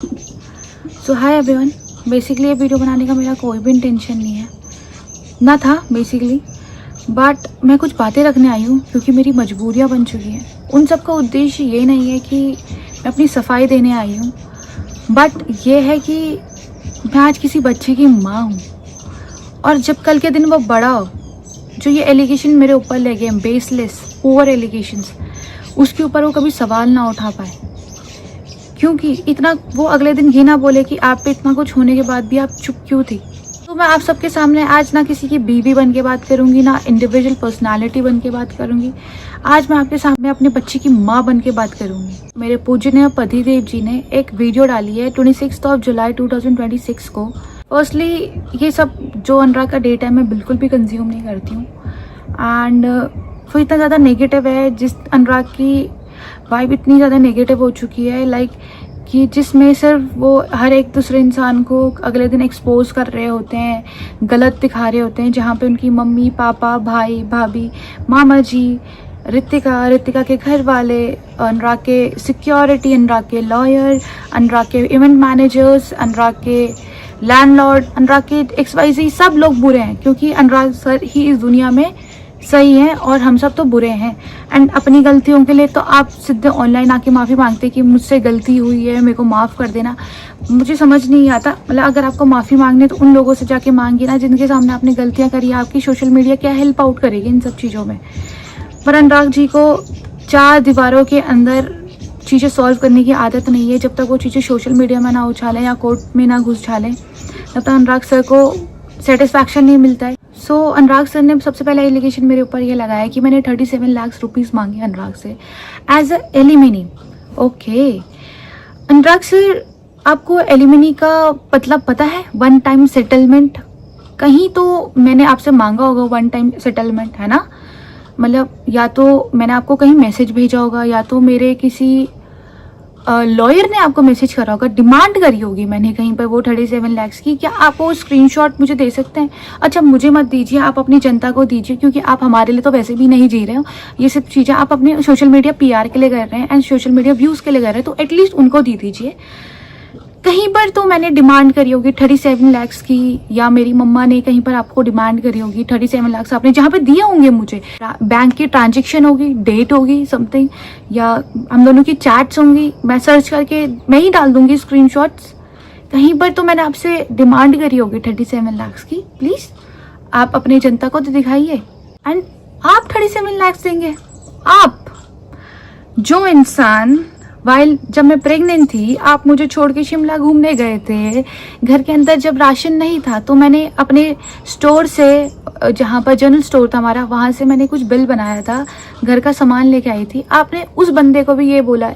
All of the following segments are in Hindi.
सो हाय एवरीवन। बेसिकली ये वीडियो बनाने का मेरा कोई भी इंटेंशन नहीं है, ना था बेसिकली, बट मैं कुछ बातें रखने आई हूँ क्योंकि मेरी मजबूरियाँ बन चुकी हैं। उन सब का उद्देश्य ये नहीं है कि मैं अपनी सफाई देने आई हूँ, बट ये है कि मैं आज किसी बच्चे की माँ हूँ और जब कल के दिन वो बड़ा हो, जो ये एलिगेशन मेरे ऊपर लगे हैं, बेसलेस ओवर एलिगेशंस, उसके ऊपर वो कभी सवाल ना उठा पाए, क्योंकि इतना वो अगले दिन ये ना बोले कि आप पे इतना कुछ होने के बाद भी आप चुप क्यों थी। तो मैं आप सबके सामने आज ना किसी की बीवी बन के बात करूंगी, ना इंडिविजुअल पर्सनालिटी बन के बात करूंगी। आज मैं आपके सामने अपने बच्चे की माँ बन के बात करूंगी। मेरे पूजनीय पतिदेव जी ने एक वीडियो डाली है 26 जुलाई 2026 को। फर्स्टली ये सब जो अनुराग का डेट है मैं बिल्कुल भी कंज्यूम नहीं करती हूँ, एंड वो इतना ज़्यादा नेगेटिव है, जिस अनुराग की वाइब इतनी ज़्यादा नेगेटिव हो चुकी है, लाइक कि जिसमें सिर्फ वो हर एक दूसरे इंसान को अगले दिन एक्सपोज कर रहे होते हैं, गलत दिखा रहे होते हैं, जहाँ पे उनकी मम्मी पापा भाई भाभी मामा जी, ऋतिका के घर वाले, अनुराग के सिक्योरिटी, अनुराग के लॉयर, अनुराग के इवेंट मैनेजर्स, अनुराग के लैंडलॉर्ड, अनुराग के XYZ सब लोग बुरे हैं, क्योंकि अनुराग सर ही इस दुनिया में सही है और हम सब तो बुरे हैं। एंड अपनी गलतियों के लिए तो आप सीधे ऑनलाइन आके माफ़ी मांगते कि मुझसे गलती हुई है, मेरे को माफ़ कर देना। मुझे समझ नहीं आता, मतलब अगर आपको माफ़ी मांगनी है तो उन लोगों से जाके मांगिए ना जिनके सामने आपने गलतियां करी। आपकी सोशल मीडिया क्या हेल्प आउट करेगी इन सब चीज़ों में। पर अनुराग जी को 4 दीवारों के अंदर चीज़ें सॉल्व करने की आदत नहीं है। जब तक वो चीज़ें सोशल मीडिया में ना उछालें या कोर्ट में ना घुस डालें, तब तक अनुराग सर को सेटिस्फैक्शन नहीं मिलता है। सो अनुराग सर ने सबसे पहला एलिगेशन मेरे ऊपर ये लगाया कि मैंने 37 लाख रुपीस मांगे अनुराग से as a alimony. Okay Anurag sir, आपको एलिमिनी का मतलब पता है? One time settlement. कहीं तो मैंने आपसे मांगा होगा वन टाइम सेटलमेंट, है ना? मतलब या तो मैंने आपको कहीं मैसेज भेजा होगा, या तो मेरे किसी लॉयर ने आपको मैसेज करा होगा, डिमांड करी होगी मैंने कहीं पर वो 37 लाख की। क्या आप वो स्क्रीनशॉट मुझे दे सकते हैं? अच्छा मुझे मत दीजिए, आप अपनी जनता को दीजिए, क्योंकि आप हमारे लिए तो वैसे भी नहीं जी रहे हो। ये सब चीज़ें आप अपने सोशल मीडिया PR के लिए कर रहे हैं एंड सोशल मीडिया व्यूज़ के लिए कर रहे हैं, तो एटलीस्ट उनको दे दीजिए। कहीं पर तो मैंने डिमांड करी होगी 37 लाख की, या मेरी मम्मा ने कहीं पर आपको डिमांड करी होगी 37 लाख आपने जहाँ पे दिए होंगे मुझे। बैंक की ट्रांजैक्शन होगी, डेट होगी समथिंग, या हम दोनों की चैट्स होंगी, मैं सर्च करके मैं ही डाल दूंगी स्क्रीनशॉट्स। कहीं पर तो मैंने आपसे डिमांड करी होगी 37 लाख की। प्लीज़ आप अपनी जनता को तो दिखाइए। एंड आप 37 लाख देंगे? आप जो इंसान वाइल जब मैं प्रेग्नेंट थी आप मुझे छोड़ के शिमला घूमने गए थे, घर के अंदर जब राशन नहीं था तो मैंने अपने स्टोर से, जहाँ पर जनरल स्टोर था हमारा, वहाँ से मैंने कुछ बिल बनाया था, घर का सामान लेके आई थी। आपने उस बंदे को भी ये बोला,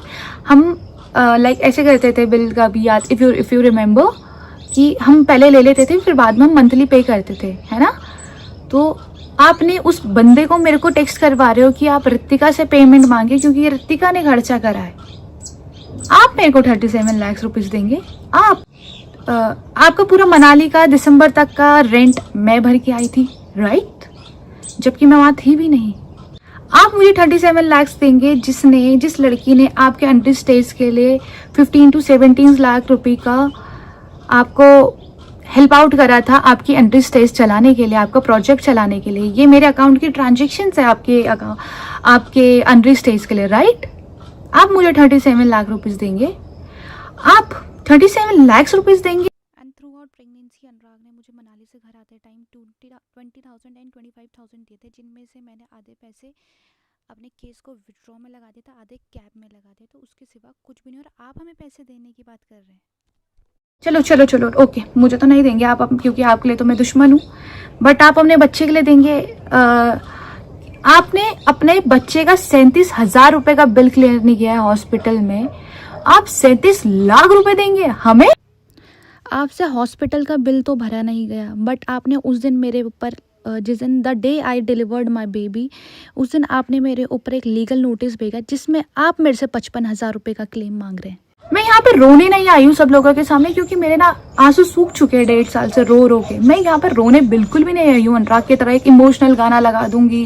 हम लाइक ऐसे करते थे बिल का भी, याद इफ़ यू रिमेंबर, कि हम पहले ले लेते थे फिर बाद में हम मंथली पे करते थे, है ना? तो आपने उस बंदे को मेरे को टेक्स्ट करवा रहे हो कि आप ऋतिका से पेमेंट मांगे क्योंकि ऋतिका ने खर्चा करा है। आप मेरे को 37 लाख रुपीस देंगे? आपका पूरा मनाली का दिसंबर तक का रेंट मैं भर के आई थी, राइट? जबकि मैं वहाँ थी भी नहीं। आप मुझे 37 लाख देंगे जिस लड़की ने आपके अंडर स्टेज के लिए 15 to 17 लाख रुपए का आपको हेल्प आउट करा था, आपकी अंडर स्टेज चलाने के लिए, आपका प्रोजेक्ट चलाने के लिए। ये मेरे अकाउंट की ट्रांजेक्शन है आपके अंडर स्टेज के लिए, राइट? आप मुझे 37 लाख रुपीस देंगे? आप 37 लाख रुपीस देंगे? एंड थ्रू आउट प्रेगनेंसी अनुराग ने मुझे मनाली से घर आते टाइम 20,000 एंड 25,000 दिए थे, जिनमें से मैंने आधे पैसे अपने केस को विड्रॉ में लगा दिए थे, आधे कैब में लगा दिए, तो उसके सिवा कुछ भी नहीं। और आप हमें पैसे देने की बात कर रहे हैं। चलो ओके, मुझे तो नहीं देंगे आप, क्योंकि आपके लिए तो मैं दुश्मन हूँ, बट आप अपने बच्चे के लिए देंगे। आपने अपने बच्चे का 37,000 रुपए का बिल क्लियर नहीं किया है हॉस्पिटल में, आप 37 लाख रुपए देंगे हमें? आपसे हॉस्पिटल का बिल तो भरा नहीं गया, बट आपने उस दिन मेरे ऊपर, जिस दिन the day I delivered my baby, उस दिन आपने मेरे ऊपर एक लीगल नोटिस भेजा जिसमें आप मेरे से 55,000 रुपए का क्लेम मांग रहे हैं। मैं यहाँ पे रोने नहीं आई हूँ सब लोगों के सामने, क्योंकि मेरे ना आंसू सूख चुके हैं 1.5 साल से रो के। मैं यहाँ पर रोने बिल्कुल भी नहीं आई हूँ। अनुराग की तरह एक इमोशनल गाना लगा दूंगी,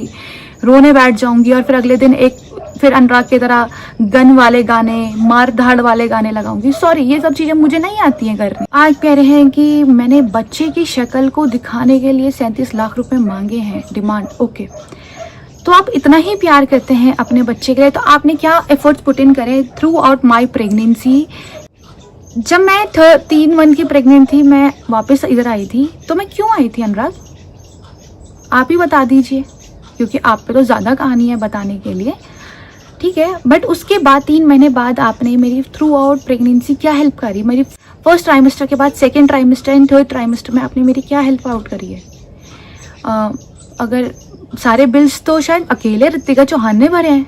रोने बैठ जाऊंगी और फिर अगले दिन एक फिर अनुराग की तरह गन वाले गाने, मार धाड़ वाले गाने लगाऊंगी। सॉरी, ये सब चीज़ें मुझे नहीं आती हैं करनी। आज कह रहे हैं कि मैंने बच्चे की शक्ल को दिखाने के लिए 37 लाख रुपए मांगे हैं डिमांड। ओके, तो आप इतना ही प्यार करते हैं अपने बच्चे के लिए, तो आपने क्या एफर्ट्स पुट इन करें थ्रू आउट माई प्रेगनेंसी। जब मैं 3 मंथ की प्रेग्नेंट थी, मैं वापस इधर आई थी, तो मैं क्यों आई थी अनुराग, आप ही बता दीजिए, क्योंकि आप पे तो ज़्यादा कहानी है बताने के लिए, ठीक है। बट उसके बाद 3 महीने बाद आपने मेरी थ्रू आउट प्रेगनेंसी क्या हेल्प करी, मेरी फर्स्ट ट्राइमेस्टर के बाद second trimester and third trimester में आपने मेरी क्या हेल्प आउट करी है। अगर सारे बिल्स तो शायद अकेले ऋतिका चौहान ने भरे हैं।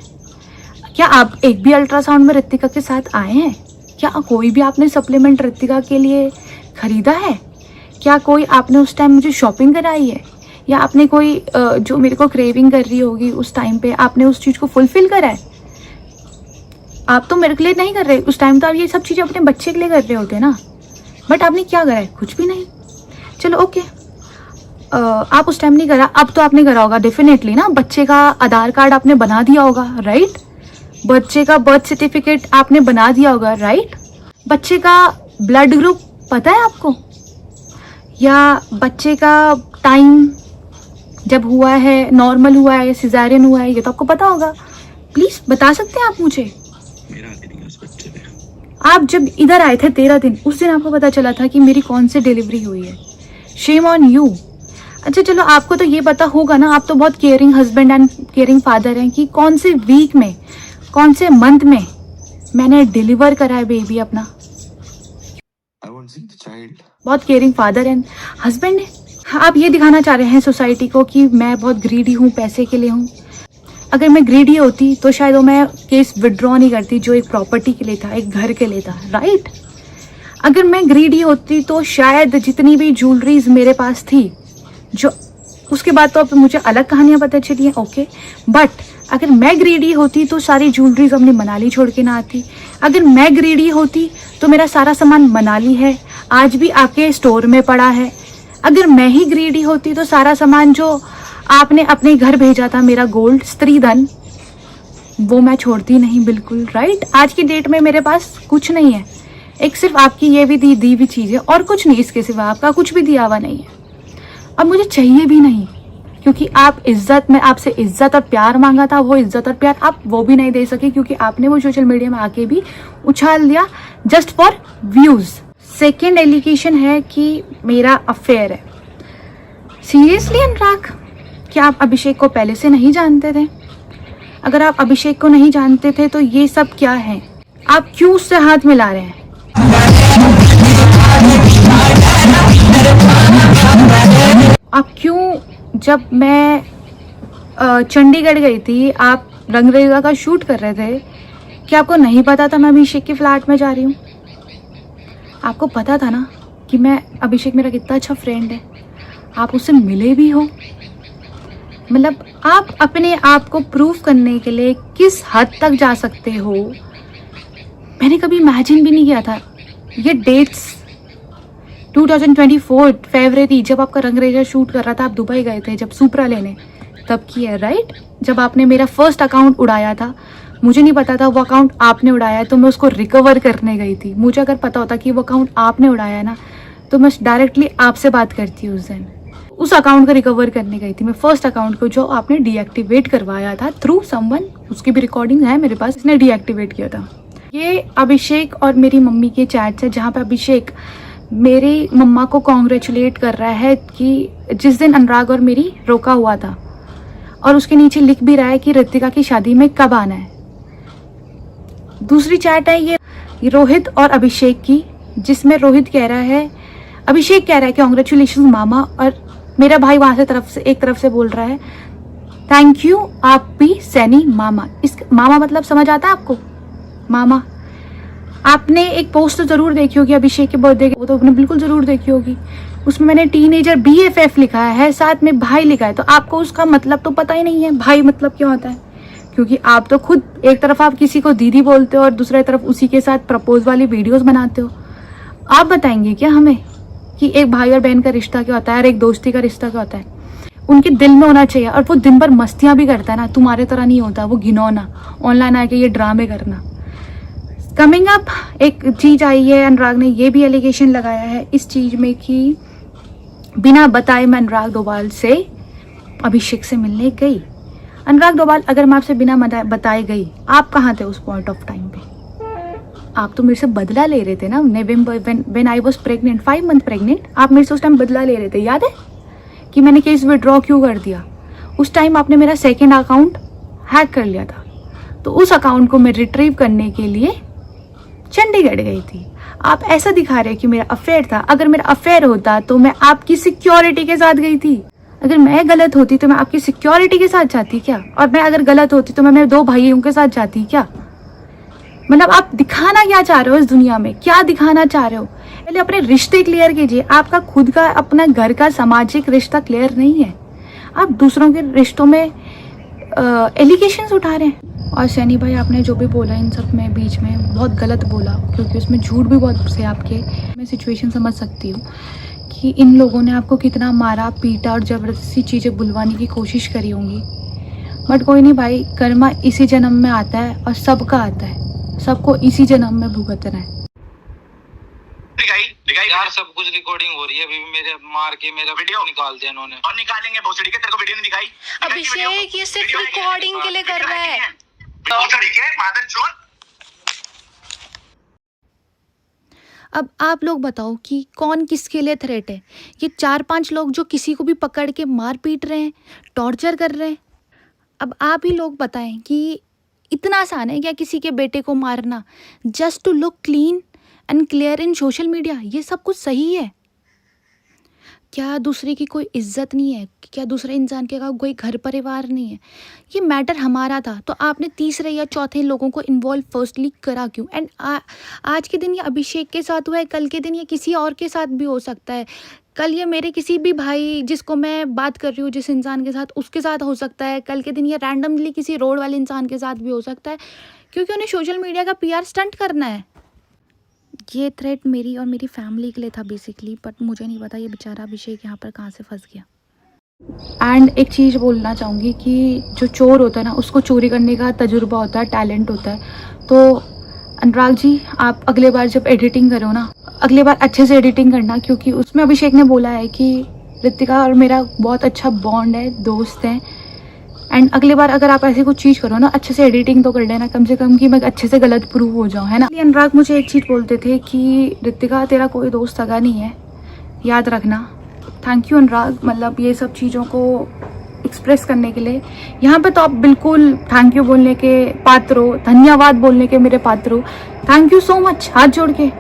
क्या आप एक भी अल्ट्रासाउंड में ऋतिका के साथ आए हैं? क्या कोई भी आपने सप्लीमेंट ऋतिका के लिए खरीदा है? क्या कोई आपने उस टाइम मुझे शॉपिंग कराई है? या आपने कोई जो मेरे को क्रेविंग कर रही होगी उस टाइम पे आपने उस चीज़ को फुलफिल करा है? आप तो मेरे के लिए नहीं कर रहे उस टाइम, तो आप ये सब चीज़ें अपने बच्चे के लिए कर रहे होते ना। बट आपने क्या करा है? कुछ भी नहीं। चलो ओके, आप उस टाइम नहीं करा, अब तो आपने करा होगा डेफिनेटली ना। बच्चे का आधार कार्ड आपने बना दिया होगा, राइट? बच्चे का बर्थ सर्टिफिकेट आपने बना दिया होगा, राइट? बच्चे का ब्लड ग्रुप पता है आपको? या बच्चे का टाइम जब हुआ है, नॉर्मल हुआ है या सिजेरियन हुआ है, ये तो आपको पता होगा। प्लीज बता सकते हैं आप मुझे? आप जब इधर आए थे 13 दिन, उस दिन आपको पता चला था कि मेरी कौन सी डिलीवरी हुई है। Shem on you. अच्छा चलो, आपको तो ये पता होगा ना, आप तो बहुत caring husband and caring father हैं, कि कौन से वीक में, कौन से मंथ में मैंने डिलीवर करा है बेबी अपना। बहुत केयरिंग फादर एंड हस्बैंड है। आप ये दिखाना चाह रहे हैं सोसाइटी को कि मैं बहुत ग्रीडी हूँ, पैसे के लिए हूँ। अगर मैं ग्रीडी होती तो शायद वो मैं केस विड्रॉ नहीं करती जो एक प्रॉपर्टी के लिए था, एक घर के लिए था, राइट? अगर मैं ग्रीडी होती तो शायद जितनी भी ज्वेलरीज मेरे पास थी, जो उसके बाद तो अब मुझे अलग कहानियां पता चली हैं, ओके। बट अगर मैं ग्रीडी होती तो सारी ज्वेलरीज अपनी मनाली छोड़ के ना आती। अगर मैं ग्रीडी होती तो मेरा सारा सामान मनाली है, आज भी आपके स्टोर में पड़ा है। अगर मैं ही ग्रीडी होती तो सारा सामान जो आपने अपने घर भेजा था, मेरा गोल्ड, स्त्री धन, वो मैं छोड़ती नहीं बिल्कुल, राइट? आज की डेट में मेरे पास कुछ नहीं है, एक सिर्फ आपकी ये भी दी हुई चीज़ है और कुछ नहीं। इसके सिवा आपका कुछ भी दिया हुआ नहीं है। अब मुझे चाहिए भी नहीं, क्योंकि आप इज्जत में आपसे इज्जत और प्यार मांगा था, वो इज्जत और प्यार आप वो भी नहीं दे सके, क्योंकि आपने वो सोशल मीडिया में आके भी उछाल दिया just for views. Second allegation है कि मेरा अफेयर है। सीरियसली अनुराग, क्या आप अभिषेक को पहले से नहीं जानते थे? अगर आप अभिषेक को नहीं जानते थे तो ये सब क्या है? आप क्यों उससे हाथ मिला रहे हैं? आप क्यों, जब मैं चंडीगढ़ गई थी, आप रंगरेजा का शूट कर रहे थे, क्या आपको नहीं पता था मैं अभिषेक के फ्लैट में जा रही हूँ? आपको पता था ना कि मैं, अभिषेक मेरा कितना अच्छा फ्रेंड है, आप उससे मिले भी हो। मतलब आप अपने आप को प्रूव करने के लिए किस हद तक जा सकते हो, मैंने कभी इमेजिन भी नहीं किया था। ये डेट्स 2024 फरवरी, जब आपका रंगरेजा शूट कर रहा था, आप दुबई गए थे जब सुपरा लेने, तब की है, राइट? जब आपने मेरा फर्स्ट अकाउंट उड़ाया था, मुझे नहीं पता था वो अकाउंट आपने उड़ाया है, तो मैं उसको रिकवर करने गई थी। मुझे अगर पता होता कि वो अकाउंट आपने उड़ाया है ना, तो मैं डायरेक्टली आपसे बात करती उस दिन। उस अकाउंट को रिकवर करने गई थी मैं, फर्स्ट अकाउंट को जो आपने डीएक्टिवेट करवाया था थ्रू समवन, उसकी भी रिकॉर्डिंग है मेरे पास, इसने डीएक्टिवेट किया था। ये अभिषेक और मेरी मम्मी के चैट्स है, जहाँ पे अभिषेक मेरी मम्मा को कॉन्ग्रेचुलेट कर रहा है कि जिस दिन अनुराग और मेरी रोका हुआ था, और उसके नीचे लिख भी रहा है कि ऋतिका की शादी में कब आना है। दूसरी चैट है ये रोहित और अभिषेक की, जिसमें रोहित कह रहा है, अभिषेक कह रहा है कि कॉन्ग्रेचुलेशन मामा, और मेरा भाई वहां से एक तरफ से बोल रहा है थैंक यू आप भी सैनी मामा। इस मामा मतलब समझ आता है आपको? मामा, आपने एक पोस्ट तो जरूर देखी होगी अभिषेक के बर्थडे की, वो तो आपने बिल्कुल जरूर देखी होगी। उसमें मैंने टीनेजर BFF लिखा है, साथ में भाई लिखा है, तो आपको उसका मतलब तो पता ही नहीं है भाई मतलब क्या होता है, क्योंकि आप तो खुद एक तरफ आप किसी को दीदी बोलते हो और दूसरी तरफ उसी के साथ प्रपोज वाली वीडियोस बनाते हो। आप बताएंगे क्या हमें कि एक भाई और बहन का रिश्ता क्या होता है और एक दोस्ती का रिश्ता क्या होता है? उनके दिल में होना चाहिए। और वो दिन भर मस्तियाँ भी करता है ना, तुम्हारे तरह नहीं होता वो घिनौना ऑनलाइन आके ये ड्रामे करना। कमिंग अप एक चीज़ आई है, अनुराग ने ये भी एलिगेशन लगाया है इस चीज़ में कि बिना बताए मैं अनुराग डोभाल से अभिषेक से मिलने गई। अनुराग डोभाल, अगर मैं आपसे बिना बताए गई, आप कहाँ थे उस पॉइंट ऑफ टाइम पे? आप तो मेरे से बदला ले रहे थे ना, November when I was pregnant, 5 month pregnant, आप मेरे से उस टाइम बदला ले रहे थे। याद है कि मैंने केस विड्रॉ क्यों कर दिया? उस टाइम आपने मेरा सेकेंड अकाउंट हैक कर लिया था, तो उस अकाउंट को मैं रिट्रीव करने के लिए चंडीगढ़ गई थी। आप ऐसा दिखा रहे कि मेरा अफेयर था। अगर मेरा अफेयर होता तो मैं आपकी सिक्योरिटी के साथ गई थी। अगर मैं गलत होती तो मैं आपकी सिक्योरिटी के साथ जाती क्या? और मैं अगर गलत होती तो मैं मेरे 2 भाइयों के साथ जाती क्या? मतलब आप दिखाना क्या चाह रहे हो इस दुनिया में? क्या दिखाना चाह रहे हो? पहले अपने रिश्ते क्लियर कीजिए। आपका खुद का अपना घर का सामाजिक रिश्ता क्लियर नहीं है, आप दूसरों के रिश्तों में एलिगेशंस उठा रहे हैं। और सैनी भाई, आपने जो भी बोला इन सब में बीच में बहुत गलत बोला, क्योंकि उसमें झूठ भी बहुत से आपके। मैं सिचुएशन समझ सकती हूँ कि इन लोगों ने आपको कितना मारा पीटा और ज़बरदस्ती चीज़ें बुलवाने की कोशिश करी होंगी। बट कोई नहीं भाई, कर्मा इसी जन्म में आता है और सबका आता है, सबको इसी जन्म में भुगतना है। यार सब कुछ रिकॉर्डिंग हो रही है, अभी भी मेरे मार के मेरा वीडियो निकाल दिया इन्होंने। और निकालेंगे भोसड़ी के, तेरे को वीडियो नहीं दिखाई? अभिषेक ये सिर्फ रिकॉर्डिंग के लिए कर रहा है। भोसड़ी के मादरचोद। अब आप लोग बताओ कि कौन किसके लिए थ्रेट है? ये 4-5 लोग जो किसी को भी पकड़ के मार पीट रहे हैं, टॉर्चर कर रहे हैं। अब आप ही लोग बताएं कि इतना आसान है क्या किसी के बेटे को मारना, just to look clean and clear in social media? ये सब कुछ सही है क्या? दूसरे की कोई इज्जत नहीं है क्या? दूसरे इंसान के का कोई घर परिवार नहीं है? ये मैटर हमारा था, तो आपने तीसरे या चौथे लोगों को इन्वॉल्व फर्स्टली करा क्यों? एंड आज के दिन ये अभिषेक के साथ हुआ है, कल के दिन ये किसी और के साथ भी हो सकता है। कल ये मेरे किसी भी भाई जिसको मैं बात कर रही हूँ जिस इंसान के साथ, उसके साथ हो सकता है। कल के दिन ये रैंडमली किसी रोड वाले इंसान के साथ भी हो सकता है, क्योंकि उन्हें सोशल मीडिया का PR स्टंट करना है। ये थ्रेट मेरी और मेरी फैमिली के लिए था बेसिकली, बट मुझे नहीं पता ये बेचारा अभिषेक यहाँ पर कहाँ से फंस गया। एंड एक चीज़ बोलना चाहूँगी कि जो चोर होता है ना, उसको चोरी करने का तजुर्बा होता है, टैलेंट होता है। तो अनुराग जी, आप अगले बार जब एडिटिंग करो ना, अगले बार अच्छे से एडिटिंग करना, क्योंकि उसमें अभिषेक ने बोला है कि ऋतिका और मेरा बहुत अच्छा बॉन्ड है, दोस्त हैं। एंड अगली बार अगर आप ऐसी कुछ चीज़ करो ना, अच्छे से एडिटिंग तो कर लेना कम से कम, कि मैं अच्छे से गलत प्रूव हो जाऊँ, है ना। अनुराग मुझे एक चीज़ बोलते थे कि ऋतिका तेरा कोई दोस्त सगा नहीं है, याद रखना। थैंक यू अनुराग, मतलब ये सब चीज़ों को एक्सप्रेस करने के लिए। यहाँ पे तो आप बिल्कुल थैंक यू बोलने के पात्र हो, धन्यवाद बोलने के मेरे पात्र हो। थैंक यू सो मच, हाथ जोड़ के।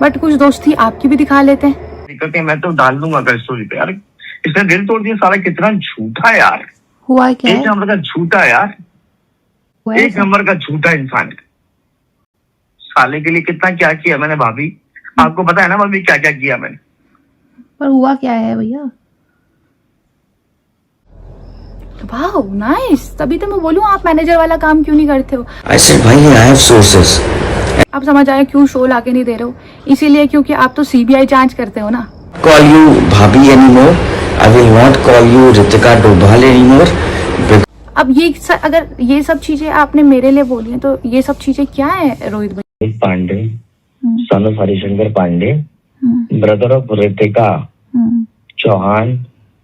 बट कुछ दोस्ती आपकी भी दिखा लेते हैं। दिक्कत है, मैं तो डाल दूंगा अगर स्टोरी पे। यार इसने दिल तोड़ दिया साला, कितना झूठा है यार। हुआ क्या? एक नंबर का झूठा है यार, एक नंबर का झूठा इंसान। साले के लिए कितना क्या किया मैंने भाभी, आपको पता है ना भाभी क्या क्या किया मैंने। पर हुआ क्या है भैया? वाह नाइस, तभी तो मैं बोलूँ आप मैनेजर वाला काम क्यों नहीं करते हो। I said, भाई I have sources. आप समझ आए क्यों शो लाके नहीं दे रहे हो? इसीलिए क्योंकि आप तो CBI जांच करते हो ना। Call you भाभी anymore. I will not call you Ritika Dobhal anymore. अब ये अगर ये सब चीजें आपने मेरे लिए बोली हैं, तो ये सब चीजें क्या है रोहित भाई? Pandey, son of Harishankar Pandey, brother of Ritika Chauhan,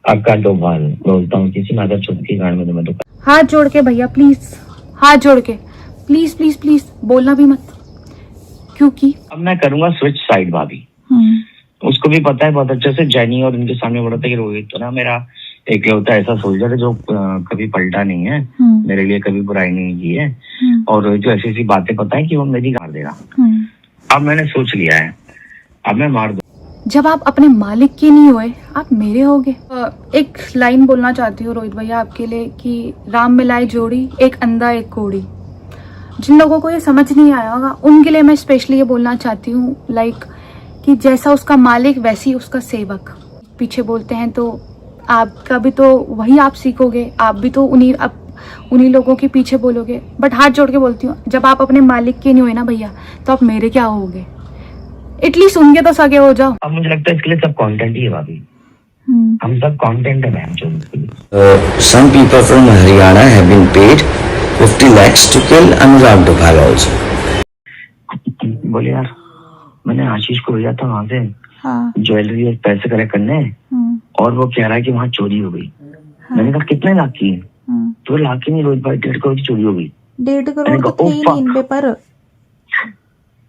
aka Doval. बोलता हूँ किसी ना अगर चुटकी गाड़ में तुम्हें तो हाथ जोड़ के भैया प्लीज, हाथ जोड़ के प्लीज प्लीज प्लीज बोलना भी मत, क्योंकि अब मैं करूंगा स्विच साइड भाभी। उसको भी पता है बहुत अच्छे से, जैनी और उनके सामने बोला था कि रोहित तो ना मेरा एक होता ऐसा सोल्जर है जो कभी पलटा नहीं है, मेरे लिए कभी बुराई नहीं की है, और रोहित जो ऐसी ऐसी बातें पता है कि वो मेरी मार देगा। अब मैंने सोच लिया है, अब मैं मार दूं। जब आप अपने मालिक के नहीं हुए, आप मेरे होगे। एक लाइन बोलना चाहती हूँ रोहित भैया आपके लिए कि राम मिलाई जोड़ी, एक अंधा एक कोड़ी। जिन लोगों को ये समझ नहीं आया होगा उनके लिए मैं स्पेशली ये बोलना चाहती हूँ, लाइक कि जैसा उसका मालिक वैसी उसका सेवक। पीछे बोलते हैं तो आपका भी तो वही आप सीखोगे, आप भी तो उन्हीं लोगों के पीछे बोलोगे। बट हाथ जोड़ के बोलती हूँ, जब आप अपने मालिक के नहीं हुए ना भैया, तो आप मेरे क्या होगे? एटलीस्ट उनके तो सगे हो जाओ। अब मुझे लगता है इसके लिए सब कंटेंट ही है भाभी। हम सब कंटेंट है मैम जो Some people from Haryana have been paid 50 lakhs to kill Anurag Dubal also. बोले यार मैंने आशीष को भेजा था वहाँ से हाँ। ज्वेलरी और पैसे कलेक्ट करने और वो कह रहा है कि वहाँ चोरी हो गई। मैंने कहा कितने लाख की? तो लाख की नहीं, रोहित भाई 1.5 करोड़ की चोरी हो गई। 1.5 करोड़ तो थे ही नहीं इन पे पर।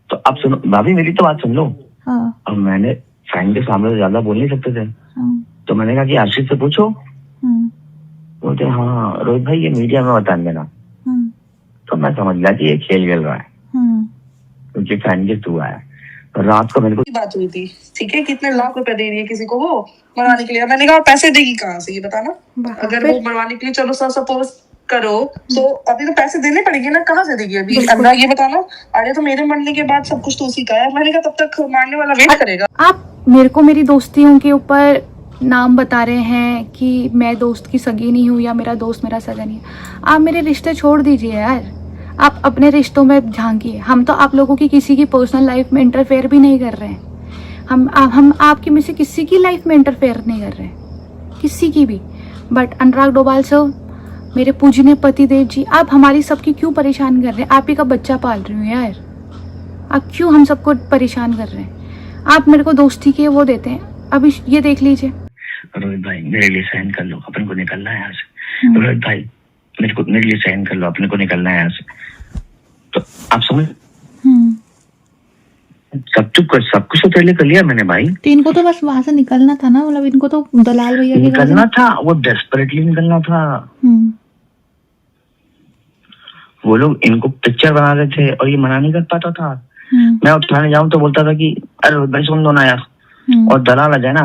तो अब सुनो भाभी, मेरी तो बात सुन लो। हाँ। अब मैंने फ्रेंड के सामने तो ज्यादा बोल नहीं सकते थे, तो मैंने कहा कि आशीष से पूछो। बोलते हाँ रोहित भाई ये मीडिया में बता देना। तो मैं समझ गया कि ये खेल खेल रहा है, क्योंकि फ्रेंड के थ्रू आया। तो रात को मेरे को बात हुई थी, ठीक है, कितने लाख रुपए दे रही है किसी को वो मरवाने के लिए। मैंने कहा पैसे देगी कहाँ से ये बताना। अगर वो मरवाने के लिए चलो सपोज करो तो अभी तो पैसे देने पड़ेंगे ना, कहाँ से देगी अभी अनुराग ये बताना। अरे तो मेरे मरने के बाद सब कुछ तो उसी का है। मैंने कहा तब तक मारने वाला वेट करेगा। आप मेरे को मेरी दोस्तियों के ऊपर नाम बता रहे हैं कि मैं दोस्त की सगी नहीं हूँ या मेरा दोस्त मेरा सगा नहीं है। आप मेरे रिश्ते छोड़ दीजिए यार, आप अपने रिश्तों में झांकिए। हम तो आप लोगों की किसी की पर्सनल लाइफ में इंटरफेयर भी नहीं कर रहे हैं। हम आपकी में से किसी की लाइफ में इंटरफेयर नहीं कर रहे हैं, किसी की भी। बट अनुराग डोभाल सर, मेरे पूजनीय पति देव जी, आप हमारी सबकी क्यों परेशान कर रहे हैं? आप ही का बच्चा पाल रही हूँ यार, आप क्यों हम सबको परेशान कर रहे हैं? आप मेरे को दोस्ती के वो देते हैं। अभी ये देख लीजिए। रोहित भाई मेरे लिए साइन कर लो, अपन को निकलना है यहाँ से। रोहित भाई मेरे लिए साइन कर लो, अपने को निकलना है यहाँ से। तो आप समझ सब कुछ तो पहले कर लिया मैंने भाई। तो इनको तो बस वहां से निकलना था ना, मतलब इनको तो दलाल भैया के निकलना था, वो डेस्परेटली निकलना था। वो लोग इनको पिक्चर बना रहे थे और ये मना नहीं कर पाता था। मैं उठाने जाऊं तो बोलता था कि अरे भाई सुन दो ना यार, और दलाल आ जाए ना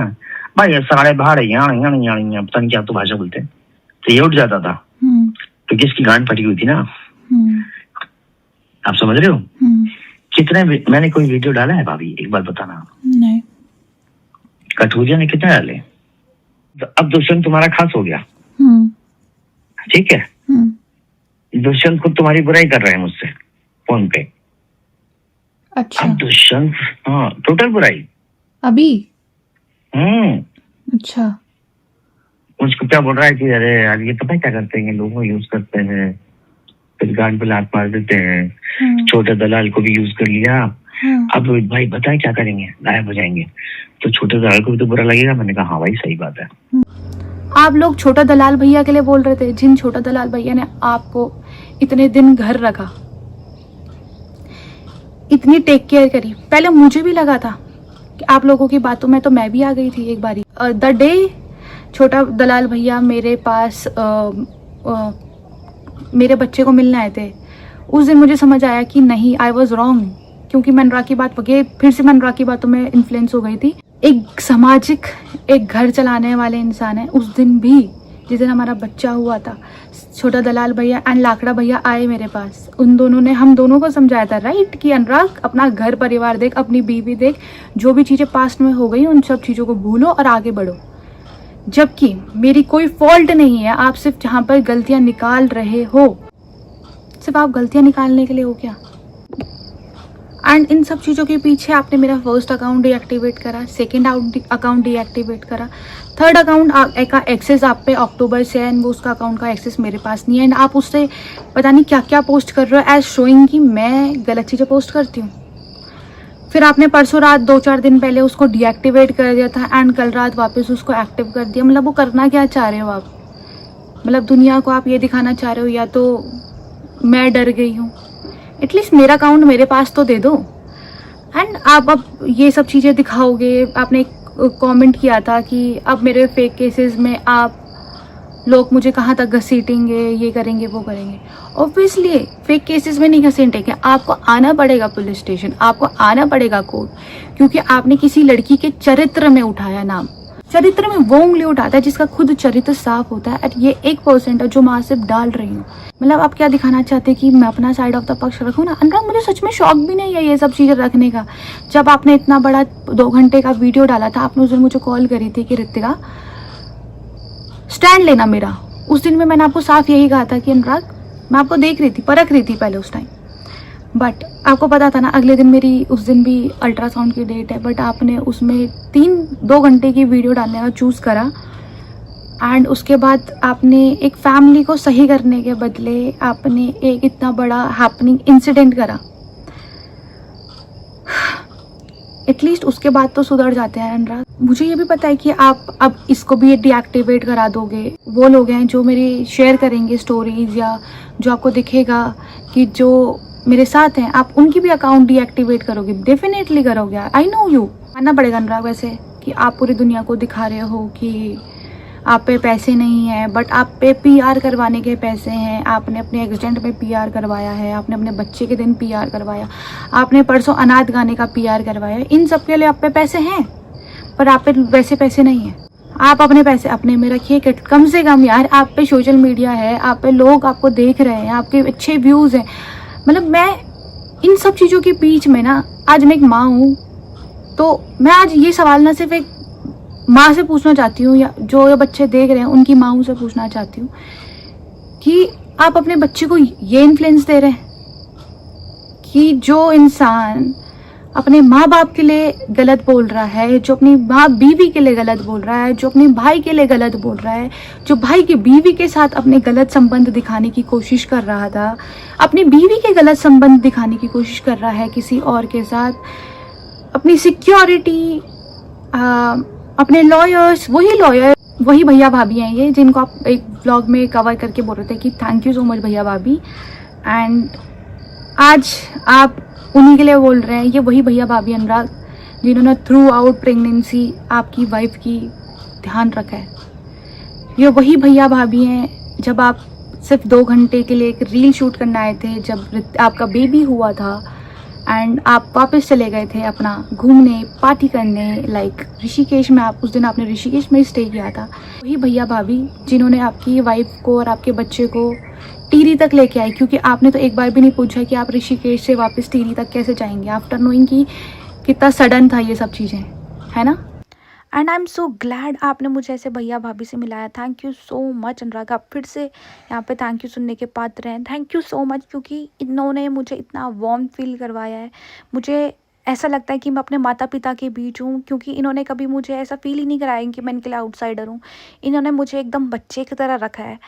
भाई ये सारे बाहर यहाँ पता नहीं क्या तो भाषा बोलते हैं, तो ये उठ जाता था क्योंकि इसकी गांड फटी हुई थी ना। आप समझ रहे हो? कितने मैंने कोई वीडियो डाला है भाभी, एक बार बताना। नहीं। कठुरिया ने कितने डाले? तो अब दुष्यंत तुम्हारा खास हो गया, ठीक है? दुष्यंत खुद तुम्हारी बुराई कर रहे हैं मुझसे फोन पे। अच्छा। अब दुष्यंत हाँ टोटल बुराई अभी। अच्छा। मुझको क्या बोल रहा है कि अरे यार ये पता है क्या करते हैं, लोगों को यूज करते हैं, फिर गांड पे लात मार देते हैं। छोटे दलाल को भी यूज कर लिया। अब रोहित भाई बताए क्या करेंगे, गायब हो जाएंगे। तो छोटे दलाल को भी तो बुरा लगेगा। मैंने कहा हाँ भाई सही बात है। आप लोग छोटा दलाल भैया के लिए बोल रहे थे, जिन छोटा दलाल भैया ने आपको इतने दिन घर रखा, इतनी टेक केयर करी। पहले मुझे भी लगा था कि आप लोगों की बातों में तो मैं भी आ गई थी एक बारी। द डे छोटा दलाल भैया मेरे पास मेरे बच्चे को मिलने आए थे, उस दिन मुझे समझ आया कि नहीं, आई वॉज रॉन्ग। क्योंकि मैं अनुराग की बात फिर से मैं अनुराग की बातों में इन्फ्लुएंस हो गई थी। एक सामाजिक, एक घर चलाने वाले इंसान है। उस दिन भी जिस दिन हमारा बच्चा हुआ था, छोटा दलाल भैया एंड लाकड़ा भैया आए मेरे पास। उन दोनों ने हम दोनों को समझाया था राइट कि अनुराग अपना घर परिवार देख, अपनी बीवी देख, जो भी चीज़ें पास्ट में हो गई उन सब चीज़ों को भूलो और आगे बढ़ो। जबकि मेरी कोई फॉल्ट नहीं है, आप सिर्फ जहाँ पर गलतियाँ निकाल रहे हो, सिर्फ आप गलतियाँ निकालने के लिए हो क्या? एंड इन सब चीज़ों के पीछे आपने मेरा फर्स्ट अकाउंट डीएक्टिवेट करा, सेकंड अकाउंट डीएक्टिवेट करा, थर्ड अकाउंट का एक्सेस आप पे अक्टूबर से है एंड वो उसका अकाउंट का एक्सेस मेरे पास नहीं है। एंड आप उससे पता नहीं क्या क्या पोस्ट कर रहे हो एज शोइंग कि मैं गलत चीज़ें पोस्ट करती हूँ। फिर आपने परसों रात 2-4 दिन पहले उसको डीएक्टिवेट कर दिया था एंड कल रात वापस उसको एक्टिव कर दिया। मतलब वो करना क्या चाह रहे हो आप? मतलब दुनिया को आप ये दिखाना चाह रहे हो या तो मैं डर गई हूँ, एटलीस्ट मेरा अकाउंट मेरे पास तो दे दो। एंड आप अब ये सब चीज़ें दिखाओगे। आपने कमेंट किया था कि अब मेरे फेक केसेस में आप लोग मुझे कहाँ तक घसीटेंगे, ये करेंगे वो करेंगे। ऑब्वियसली फेक केसेस में नहीं घसीटेंगे, आपको आना पड़ेगा पुलिस स्टेशन, आपको आना पड़ेगा कोर्ट, क्योंकि आपने किसी लड़की के चरित्र में उठाया नाम। चरित्र में वो उंगली उठाता है जिसका खुद चरित्र साफ होता है। और ये 1% है जो मैं सिर्फ डाल रही हूँ। मतलब आप क्या दिखाना चाहते हैं कि मैं अपना साइड ऑफ द पक्ष रखूँ ना? अनुराग मुझे सच में शौक भी नहीं है ये सब चीज़ें रखने का। जब आपने इतना बड़ा 2 घंटे का वीडियो डाला था, आपने उस दिन मुझे कॉल करी थी कि ऋतिका स्टैंड लेना मेरा। उस दिन में मैंने आपको साफ यही कहा था कि अनुराग मैं आपको देख रही थी, परख रही थी पहले उस टाइम। बट आपको पता था ना अगले दिन मेरी उस दिन भी अल्ट्रासाउंड की डेट है, बट आपने उसमें 2 घंटे की वीडियो डालने का चूज़ करा। एंड उसके बाद आपने एक फैमिली को सही करने के बदले आपने एक इतना बड़ा हैपनिंग इंसिडेंट करा। एटलीस्ट उसके बाद तो सुधर जाते हैं अनुराग। मुझे ये भी पता है कि आप अब इसको भी डीएक्टिवेट करा दोगे। वो लोग हैं जो मेरे शेयर करेंगे स्टोरीज, या जो आपको दिखेगा कि जो मेरे साथ हैं, आप उनकी भी अकाउंट डीएक्टिवेट करोगे, डेफिनेटली करोगे। आई नो यू, मानना पड़ेगा अनुराग वैसे कि आप पूरी दुनिया को दिखा रहे हो कि आप पे पैसे नहीं हैं, बट आप पे पीआर करवाने के पैसे हैं। आपने अपने एक्सीडेंट में पीआर करवाया है, आपने अपने बच्चे के दिन पीआर करवाया, आपने परसों अनाथ गाने का पीआर करवाया। इन सब के लिए आप पे पैसे हैं, पर आप पे वैसे पैसे नहीं हैं। आप अपने पैसे अपने में रखिए कि कम से कम यार आप पे सोशल मीडिया है, आप पे लोग आपको देख रहे हैं, आपके अच्छे व्यूज़ हैं। मतलब मैं इन सब चीज़ों के बीच में ना, आज मैं एक माँ हूँ, तो मैं आज ये सवाल ना सिर्फ एक माँ से पूछना चाहती हूँ, या जो ये बच्चे देख रहे हैं उनकी माँओं से पूछना चाहती हूँ कि आप अपने बच्चे को ये इन्फ्लुएंस दे रहे हैं कि जो इंसान अपने माँ बाप के लिए गलत बोल रहा है, जो अपनी माँ बीवी के लिए गलत बोल रहा है, जो अपने भाई के लिए गलत बोल रहा है, जो भाई की बीवी के साथ अपने गलत संबंध दिखाने की कोशिश कर रहा था, अपनी बीवी के गलत संबंध दिखाने की कोशिश कर रहा है किसी और के साथ, अपनी सिक्योरिटी, अपने लॉयर्स, वही भैया भाभी हैं ये जिनको आप एक व्लॉग में कवर करके बोल रहे थे कि थैंक यू सो मच भैया भाभी। एंड आज आप उन्हीं के लिए बोल रहे हैं। ये वही भैया भाभी अनुराग जिन्होंने थ्रू आउट प्रेगनेंसी आपकी वाइफ की ध्यान रखा है। ये वही भैया भाभी हैं जब आप सिर्फ 2 घंटे के लिए एक रील शूट करने आए थे, जब आपका बेबी हुआ था एंड आप वापस चले गए थे अपना घूमने, पार्टी करने, लाइक ऋषिकेश में। आप उस दिन आपने ऋषिकेश में स्टे किया था। वही भैया भाभी जिन्होंने आपकी वाइफ को और आपके बच्चे को टिहरी तक लेके आए, क्योंकि आपने तो एक बार भी नहीं पूछा कि आप ऋषिकेश से वापस टिहरी तक कैसे जाएंगे, आफ्टर नोइंग कि कितना सडन था ये सब चीज़ें, है ना। And I am so glad आपने मुझे ऐसे भैया भाभी से मिलाया। थैंक यू सो मच अनुराग। आप फिर से यहाँ पे थैंक यू सुनने के पात्र हैं। थैंक यू सो मच, क्योंकि इन्होंने मुझे इतना वार्म फील करवाया है। मुझे ऐसा लगता है कि मैं अपने माता पिता के बीच हूँ, क्योंकि इन्होंने कभी मुझे ऐसा फील ही नहीं कराया कि मैं इनके लिए आउटसाइडर हूँ। इन्होंने मुझे एकदम बच्चे की तरह रखा है।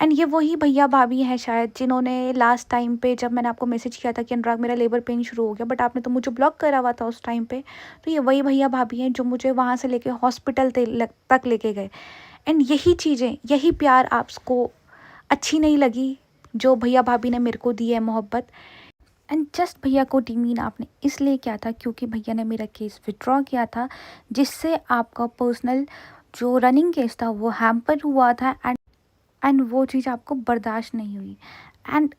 एंड ये वही भैया भाभी हैं शायद जिन्होंने लास्ट टाइम पे जब मैंने आपको मैसेज किया था कि अनुराग मेरा लेबर पेन शुरू हो गया, बट आपने तो मुझे ब्लॉक करा हुआ था उस टाइम पे, तो ये वही भैया भाभी हैं जो मुझे वहाँ से लेके हॉस्पिटल तक लेके गए। एंड यही चीज़ें, यही प्यार आपको अच्छी नहीं लगी जो भैया भाभी ने मेरे को दी है, मोहब्बत। एंड जस्ट भैया को डिमीन आपने इसलिए किया था क्योंकि भैया ने मेरा केस विड्रॉ किया था, जिससे आपका पर्सनल जो रनिंग केस था वो हैम्पर हुआ था। एंड वो चीज़ आपको बर्दाश्त नहीं हुई। एंड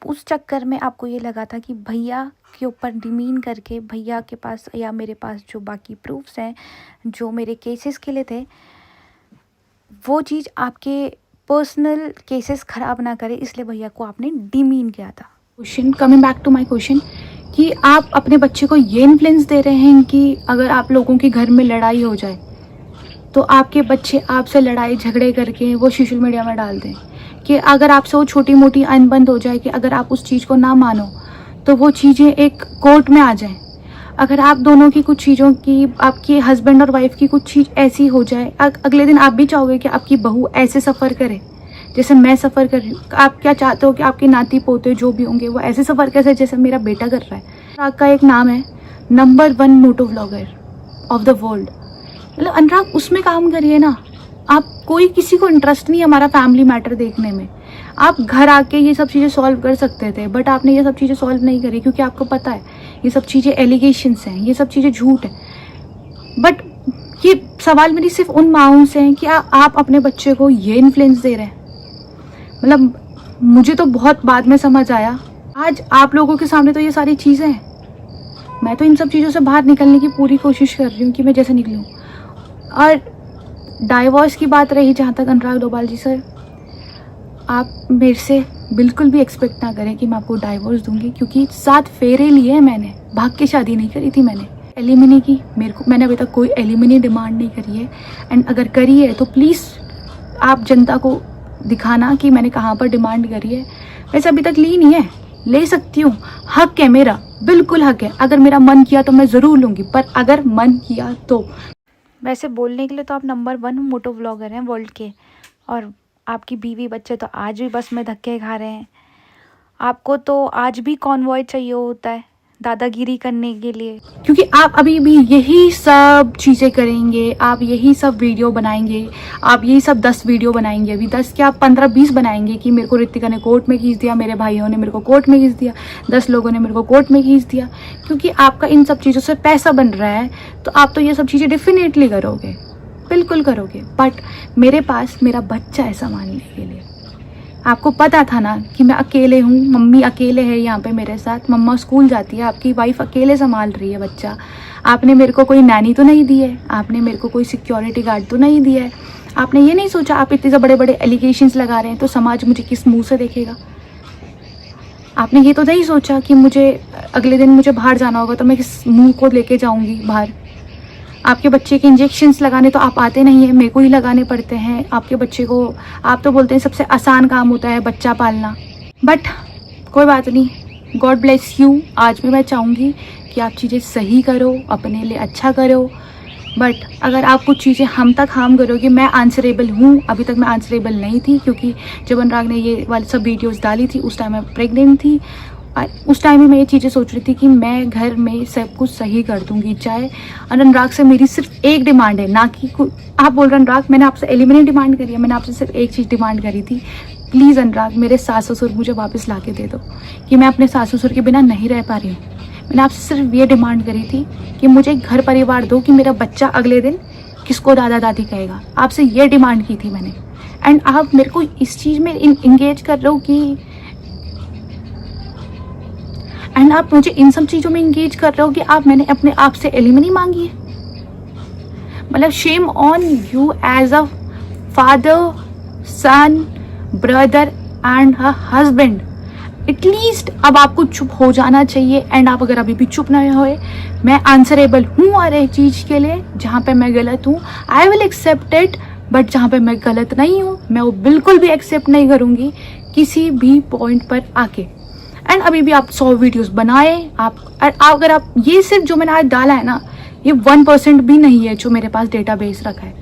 उस चक्कर में आपको ये लगा था कि भैया के ऊपर डिमीन करके भैया के पास या मेरे पास जो बाकी प्रूफ्स हैं जो मेरे केसेस के लिए थे, वो चीज़ आपके पर्सनल केसेस ख़राब ना करे, इसलिए भैया को आपने डिमीन किया था। Question, coming back to my question, कि आप अपने बच्चे को ये इन्फ्लुएंस दे रहे हैं कि अगर आप लोगों के घर में लड़ाई हो जाए तो आपके बच्चे आपसे लड़ाई झगड़े करके वो सोशल मीडिया में डाल दें, कि अगर आपसे वो छोटी मोटी अनबन हो जाए, कि अगर आप उस चीज़ को ना मानो तो वो चीज़ें एक कोर्ट में आ जाएं। अगर आप दोनों की कुछ चीज़ों की, आपके हस्बैंड और वाइफ की कुछ चीज़ ऐसी हो जाए, अगले दिन आप भी चाहोगे कि आपकी बहू ऐसे सफ़र करे जैसे मैं सफ़र कर रही हूँ। आप क्या चाहते हो कि आपके नाती पोते जो भी होंगे वो ऐसे सफ़र कैसे जैसे मेरा बेटा कर रहा है। आपका एक नाम है number 1 motto vlogger of the world. मतलब अनुराग उसमें काम करिए ना। आप कोई किसी को इंटरेस्ट नहीं है हमारा फैमिली मैटर देखने में। आप घर आके ये सब चीज़ें सॉल्व कर सकते थे, बट आपने ये सब चीज़ें सॉल्व नहीं करी क्योंकि आपको पता है ये सब चीज़ें एलिगेशंस हैं, ये सब चीज़ें झूठ है। बट ये सवाल मेरी सिर्फ उन माँओं से हैं कि आप अपने बच्चे को ये इन्फ्लुएंस दे रहे हैं। मतलब मुझे तो बहुत बाद में समझ आया, आज आप लोगों के सामने तो ये सारी चीज़ें हैं। मैं तो इन सब चीज़ों से बाहर निकलने की पूरी कोशिश कर रही हूँ कि मैं जैसे निकलूँ। और डाइवोर्स की बात रही जहाँ तक, अनुराग डोभाल जी सर, आप मेरे से बिल्कुल भी एक्सपेक्ट ना करें कि मैं आपको डाइवोर्स दूंगी, क्योंकि 7 फेरे लिए हैं मैंने, भाग के शादी नहीं करी थी मैंने। एलिमिनी की मैंने अभी तक कोई एलिमिनी डिमांड नहीं करी है। एंड अगर करी है तो प्लीज़ आप जनता को दिखाना कि मैंने कहाँ पर डिमांड करी है। वैसे अभी तक ली नहीं है, ले सकती हूँ, हक है मेरा, बिल्कुल हक है। अगर मेरा मन किया तो मैं ज़रूर लूँगी, पर अगर मन किया तो। वैसे बोलने के लिए तो आप नंबर 1 मोटो व्लॉगर हैं वर्ल्ड के, और आपकी बीवी बच्चे तो आज भी बस में धक्के खा रहे हैं। आपको तो आज भी कॉन्वॉय चाहिए होता है दादागिरी करने के लिए, क्योंकि आप अभी भी यही सब चीज़ें करेंगे, आप यही सब वीडियो बनाएंगे, आप यही सब 10 वीडियो बनाएंगे, अभी 10 क्या 15-20 बनाएंगे कि मेरे को ऋतिका ने कोर्ट में खींच दिया, मेरे भाइयों ने मेरे को कोर्ट में खींच दिया, 10 लोगों ने मेरे को कोर्ट में खींच दिया। क्योंकि आपका इन सब चीज़ों से पैसा बन रहा है, तो आप तो ये सब चीज़ें डेफिनेटली करोगे, बिल्कुल करोगे। बट मेरे पास मेरा बच्चा है संभालने के लिए। आपको पता था ना कि मैं अकेले हूँ, मम्मी अकेले है यहाँ पे मेरे साथ, मम्मा स्कूल जाती है, आपकी वाइफ अकेले संभाल रही है बच्चा। आपने मेरे को कोई नैनी तो नहीं दी है, आपने मेरे को कोई सिक्योरिटी गार्ड तो नहीं दिया है। आपने ये नहीं सोचा आप इतने बड़े बड़े एलिगेशंस लगा रहे हैं तो समाज मुझे किस मुंह से देखेगा। आपने ये तो नहीं सोचा कि मुझे अगले दिन मुझे बाहर जाना होगा तो मैं किस मुँह को लेके जाऊँगी बाहर। आपके बच्चे के इंजेक्शन्स लगाने तो आप आते नहीं हैं, मेरे को ही लगाने पड़ते हैं आपके बच्चे को। आप तो बोलते हैं सबसे आसान काम होता है बच्चा पालना, बट कोई बात नहीं, गॉड ब्लेस यू। आज भी मैं चाहूँगी कि आप चीज़ें सही करो, अपने लिए अच्छा करो, बट अगर आप कुछ चीज़ें हम तक हार्म करोगे, मैं आंसरेबल हूँ। अभी तक मैं आंसरेबल नहीं थी, क्योंकि जब अनुराग ने ये वाली सब वीडियोज़ डाली थी उस टाइम मैं प्रेग्नेंट थी। उस टाइम भी मैं ये चीज़ें सोच रही थी कि मैं घर में सब कुछ सही कर दूंगी। चाहे अनुराग से मेरी सिर्फ एक डिमांड है, ना कि आप बोल रहे अनुराग मैंने आपसे एलिमिनेट डिमांड करी है, मैंने आपसे सिर्फ एक चीज़ डिमांड करी थी, प्लीज़ अनुराग मेरे सास ससुर मुझे वापस ला के दे दो, कि मैं अपने सास ससुर के बिना नहीं रह पा रही हूँ। मैंने आपसे सिर्फ ये डिमांड करी थी कि मुझे एक घर परिवार दो, कि मेरा बच्चा अगले दिन किसको दादा दादी कहेगा। आपसे ये डिमांड की थी मैंने, एंड आप मेरे को इस चीज़ में इंगेज कर रहे हो कि एंड आप मुझे इन सब चीज़ों में इंगेज कर रहे हो कि आप मैंने अपने आप से एलिमनी मांगी है। मतलब shame on you as a father, son, brother and a husband. At least अब आपको चुप हो जाना चाहिए। एंड आप अगर अभी भी चुप नहीं हुए, मैं आंसरेबल हूँ और एक चीज़ के लिए जहाँ पे मैं गलत हूँ I will accept it, but जहाँ पे मैं गलत नहीं हूँ मैं वो बिल्कुल भी एक्सेप्ट नहीं करूँगी किसी भी पॉइंट पर आके। एंड अभी भी आप 100 वीडियोस बनाए, आप अगर आप ये सिर्फ जो मैंने आज डाला है ना, ये 1% भी नहीं है जो मेरे पास डेटाबेस रखा है।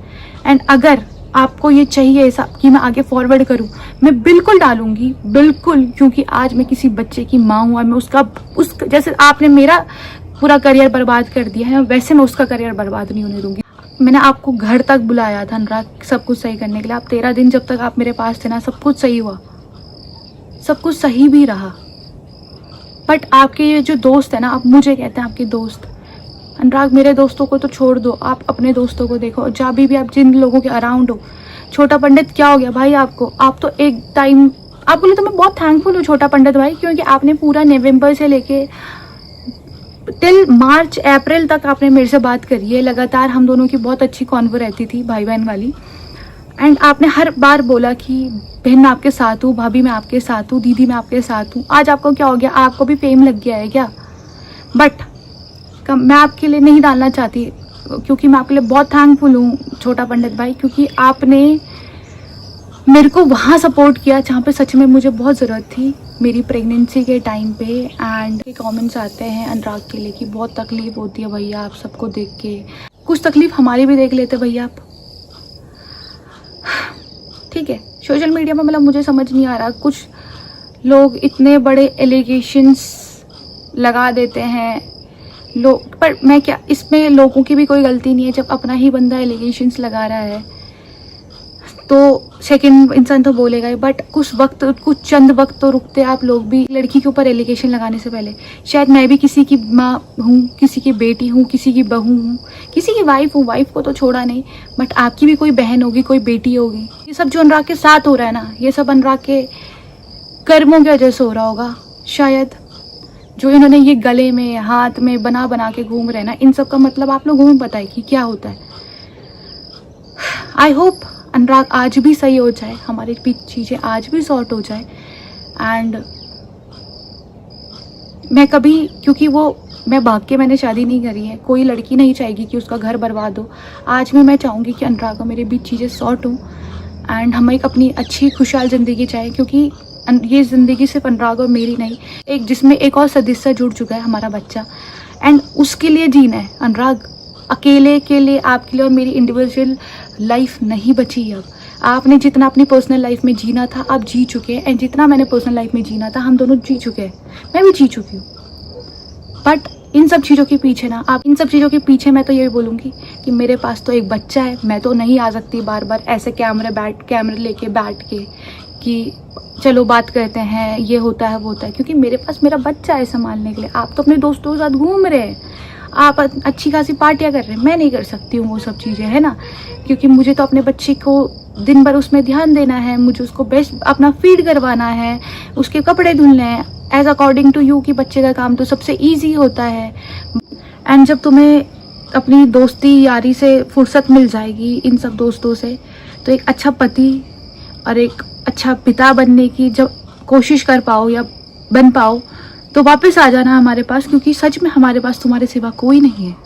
एंड अगर आपको ये चाहिए ऐसा कि मैं आगे फॉरवर्ड करूं, मैं बिल्कुल डालूंगी, बिल्कुल, क्योंकि आज मैं किसी बच्चे की माँ हूँ और मैं उसका जैसे आपने मेरा पूरा करियर बर्बाद कर दिया है, वैसे मैं उसका करियर बर्बाद नहीं होने दूंगी। मैंने आपको घर तक बुलाया था अनुराग सब कुछ सही करने के लिए। आप 13 दिन जब तक आप मेरे पास थे ना, सब कुछ सही हुआ, सब कुछ सही भी रहा। बट आपके ये जो दोस्त है ना, आप मुझे कहते हैं आपके दोस्त, अनुराग मेरे दोस्तों को तो छोड़ दो, आप अपने दोस्तों को देखो। जहाँ भी आप जिन लोगों के अराउंड हो, छोटा पंडित क्या हो गया भाई आपको, आप तो एक टाइम आप बोले तो मैं बहुत थैंकफुल हूँ छोटा पंडित भाई, क्योंकि आपने पूरा नवंबर से लेके टिल मार्च अप्रैल तक आपने मेरे से बात करी है लगातार। हम दोनों की बहुत अच्छी कॉन्वो रहती थी भाई बहन वाली। एंड आपने हर बार बोला कि बहन मैं आपके साथ हूँ, भाभी मैं आपके साथ हूँ, दीदी मैं आपके साथ हूँ। आज आपको क्या हो गया, आपको भी फेम लग गया है क्या? बट मैं आपके लिए नहीं डालना चाहती, क्योंकि मैं आपके लिए बहुत थैंकफुल हूँ छोटा पंडित भाई, क्योंकि आपने मेरे को वहाँ सपोर्ट किया जहाँ पे सच में मुझे बहुत ज़रूरत थी, मेरी प्रेगनेंसी के टाइम पे। एंड कमेंट्स आते हैं अनुराग के लिए कि बहुत तकलीफ होती है भैया आप सबको देख के, कुछ तकलीफ हमारी भी देख लेते भैया आप। ठीक है, सोशल मीडिया में मतलब मुझे समझ नहीं आ रहा, कुछ लोग इतने बड़े एलिगेशंस लगा देते हैं लोग, पर मैं क्या, इसमें लोगों की भी कोई गलती नहीं है। जब अपना ही बंदा एलिगेशंस लगा रहा है तो सेकंड इंसान तो बोलेगा ही, बट कुछ चंद वक्त तो रुकते आप लोग भी। लड़की के ऊपर एलिगेशन लगाने से पहले शायद मैं भी किसी की माँ हूँ, किसी की बेटी हूँ, किसी की बहू हूँ, किसी की वाइफ हूँ, वाइफ को तो छोड़ा नहीं, बट आपकी भी कोई बहन होगी, कोई बेटी होगी। ये सब जो अनुराग के साथ हो रहा है ना, ये सब अनुराग के कर्मों की वजह से हो रहा होगा शायद। जो इन्होंने ये गले में हाथ में बना बना के घूम रहे हैं ना, इन सब का मतलब आप लोगों में पता है कि क्या होता है। आई होप अनुराग आज भी सही हो जाए, हमारी चीज़ें आज भी सॉर्ट हो जाए। एंड मैं कभी, क्योंकि मैं भाग के मैंने शादी नहीं करी है, कोई लड़की नहीं चाहेगी कि उसका घर बर्बाद हो। आज भी मैं चाहूँगी कि अनुराग और मेरे बीच चीज़ें सॉर्ट हों एंड हम एक अपनी अच्छी खुशहाल ज़िंदगी चाहें, क्योंकि ये ज़िंदगी सिर्फ अनुराग और मेरी नहीं, एक जिसमें एक और सदस्य जुड़ चुका है, हमारा बच्चा, एंड उसके लिए जीना है। अनुराग अकेले के लिए, आपके लिए और मेरी इंडिविजुअल लाइफ नहीं बची अब। आपने जितना अपनी पर्सनल लाइफ में जीना था आप जी चुके हैं, एंड जितना मैंने पर्सनल लाइफ में जीना था हम दोनों जी चुके हैं, मैं भी जी चुकी हूँ। बट इन सब चीज़ों के पीछे ना, आप इन सब चीज़ों के पीछे मैं तो यही बोलूँगी कि मेरे पास तो एक बच्चा है, मैं तो नहीं आ सकती बार बार ऐसे कैमरे लेके बैठ के कि चलो बात करते हैं, ये होता है वो होता है, क्योंकि मेरे पास मेरा बच्चा है संभालने के लिए। आप तो अपने दोस्तों के साथ घूम रहे हैं, आप अच्छी खासी पार्टियाँ कर रहे हैं, मैं नहीं कर सकती हूँ वो सब चीज़ें, है ना, क्योंकि मुझे तो अपने बच्चे को दिन भर उसमें ध्यान देना है, मुझे उसको बेस्ट अपना फीड करवाना है, उसके कपड़े धुलने हैं एज अकॉर्डिंग टू यू, कि बच्चे का काम तो सबसे ईजी होता है। एंड जब तुम्हें अपनी दोस्ती यारी से फुर्सत मिल जाएगी इन सब दोस्तों से, तो एक अच्छा पति और एक अच्छा पिता बनने की जब कोशिश कर पाओ या बन पाओ, तो वापस आ जाना हमारे पास, क्योंकि सच में हमारे पास तुम्हारे सिवा कोई नहीं है।